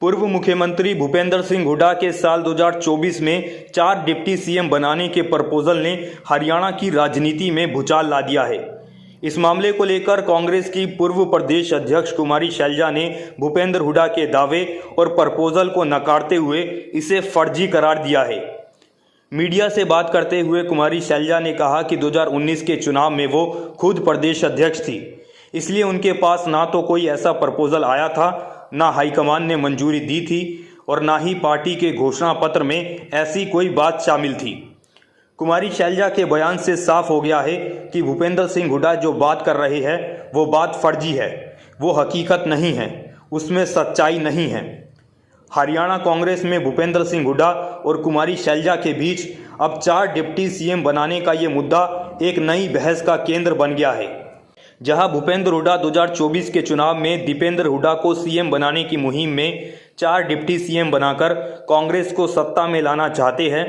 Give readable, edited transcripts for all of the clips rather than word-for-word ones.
पूर्व मुख्यमंत्री भूपेंद्र सिंह हुड्डा के साल 2024 में 4 डिप्टी सीएम बनाने के प्रपोजल ने हरियाणा की राजनीति में भूचाल ला दिया है। इस मामले को लेकर कांग्रेस की पूर्व प्रदेश अध्यक्ष कुमारी शैलजा ने भूपेंद्र हुड्डा के दावे और प्रपोजल को नकारते हुए इसे फर्जी करार दिया है। मीडिया से बात करते हुए कुमारी शैलजा ने कहा कि 2019 के चुनाव में वो खुद प्रदेश अध्यक्ष थी, इसलिए उनके पास ना तो कोई ऐसा प्रपोजल आया था, ना हाईकमान ने मंजूरी दी थी और ना ही पार्टी के घोषणा पत्र में ऐसी कोई बात शामिल थी। कुमारी शैलजा के बयान से साफ हो गया है कि भूपेंद्र सिंह हुड्डा जो बात कर रहे हैं वो बात फर्जी है, वो हकीकत नहीं है, उसमें सच्चाई नहीं है। हरियाणा कांग्रेस में भूपेंद्र सिंह हुड्डा और कुमारी शैलजा के बीच अब 4 डिप्टी सीएम बनाने का ये मुद्दा एक नई बहस का केंद्र बन गया है। जहां भूपेंद्र हुड्डा 2024 के चुनाव में दीपेंद्र हुड्डा को सीएम बनाने की मुहिम में 4 डिप्टी सीएम बनाकर कांग्रेस को सत्ता में लाना चाहते हैं,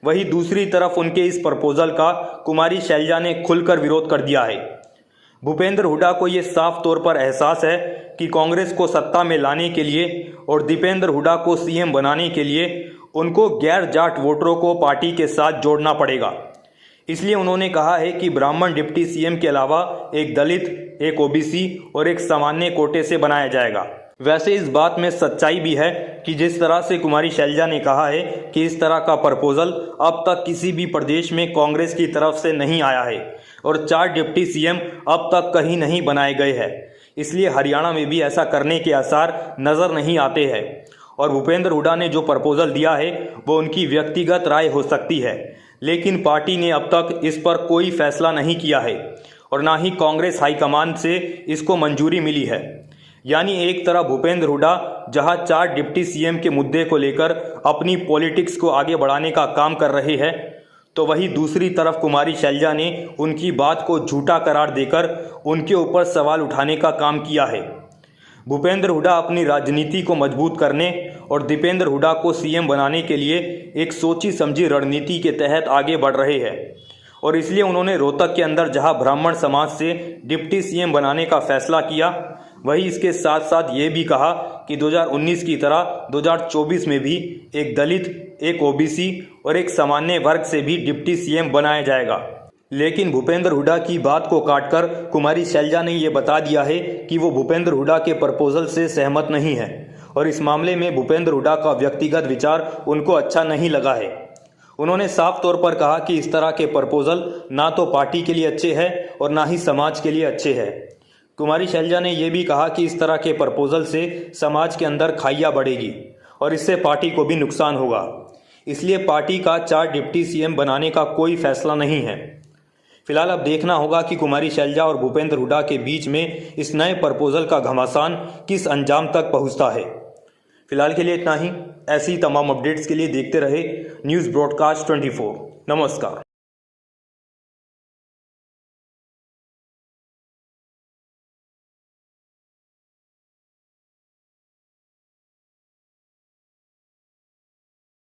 वहीं दूसरी तरफ उनके इस प्रपोजल का कुमारी शैलजा ने खुलकर विरोध कर दिया है। भूपेंद्र हुड्डा को ये साफ तौर पर एहसास है कि कांग्रेस को सत्ता में लाने के लिए और दीपेंद्र हुड्डा को सीएम बनाने के लिए उनको गैर जाट वोटरों को पार्टी के साथ जोड़ना पड़ेगा। इसलिए उन्होंने कहा है कि ब्राह्मण डिप्टी सीएम के अलावा एक दलित, एक ओबीसी और एक सामान्य कोटे से बनाया जाएगा। वैसे इस बात में सच्चाई भी है कि जिस तरह से कुमारी शैलजा ने कहा है कि इस तरह का प्रपोजल अब तक किसी भी प्रदेश में कांग्रेस की तरफ से नहीं आया है और 4 डिप्टी सीएम अब तक कहीं नहीं बनाए गए हैं, इसलिए हरियाणा में भी ऐसा करने के आसार नज़र नहीं आते हैं। और भूपेंद्र हुड्डा ने जो प्रपोजल दिया है वो उनकी व्यक्तिगत राय हो सकती है, लेकिन पार्टी ने अब तक इस पर कोई फैसला नहीं किया है और ना ही कांग्रेस हाईकमान से इसको मंजूरी मिली है। यानी एक तरफ भूपेंद्र हुड्डा जहां 4 डिप्टी सीएम के मुद्दे को लेकर अपनी पॉलिटिक्स को आगे बढ़ाने का काम कर रहे हैं, तो वहीं दूसरी तरफ कुमारी शैलजा ने उनकी बात को झूठा करार देकर उनके ऊपर सवाल उठाने का काम किया है। भूपेंद्र हुड्डा अपनी राजनीति को मजबूत करने और दीपेंद्र हुड्डा को सीएम बनाने के लिए एक सोची समझी रणनीति के तहत आगे बढ़ रहे हैं और इसलिए उन्होंने रोहतक के अंदर जहां ब्राह्मण समाज से डिप्टी सीएम बनाने का फैसला किया, वहीं इसके साथ साथ ये भी कहा कि 2019 की तरह 2024 में भी एक दलित, एक ओबीसी और एक सामान्य वर्ग से भी डिप्टी सीएम बनाया जाएगा। लेकिन भूपेंद्र हुड्डा की बात को काटकर कुमारी शैलजा ने यह बता दिया है कि वो भूपेंद्र हुड्डा के प्रपोजल से सहमत नहीं है और इस मामले में भूपेंद्र हुड्डा का व्यक्तिगत विचार उनको अच्छा नहीं लगा है। उन्होंने साफ तौर पर कहा कि इस तरह के प्रपोजल ना तो पार्टी के लिए अच्छे हैं और ना ही समाज के लिए अच्छे हैं। कुमारी शैलजा ने यह भी कहा कि इस तरह के प्रपोजल से समाज के अंदर खाइयाँ बढ़ेगी और इससे पार्टी को भी नुकसान होगा, इसलिए पार्टी का 4 डिप्टी सीएम बनाने का कोई फैसला नहीं है। फिलहाल अब देखना होगा कि कुमारी शैलजा और भूपेंद्र हुड्डा के बीच में इस नए प्रपोजल का घमासान किस अंजाम तक पहुंचता है। फिलहाल के लिए इतना ही। ऐसी तमाम अपडेट्स के लिए देखते रहे न्यूज़ ब्रॉडकास्ट 24। नमस्कार।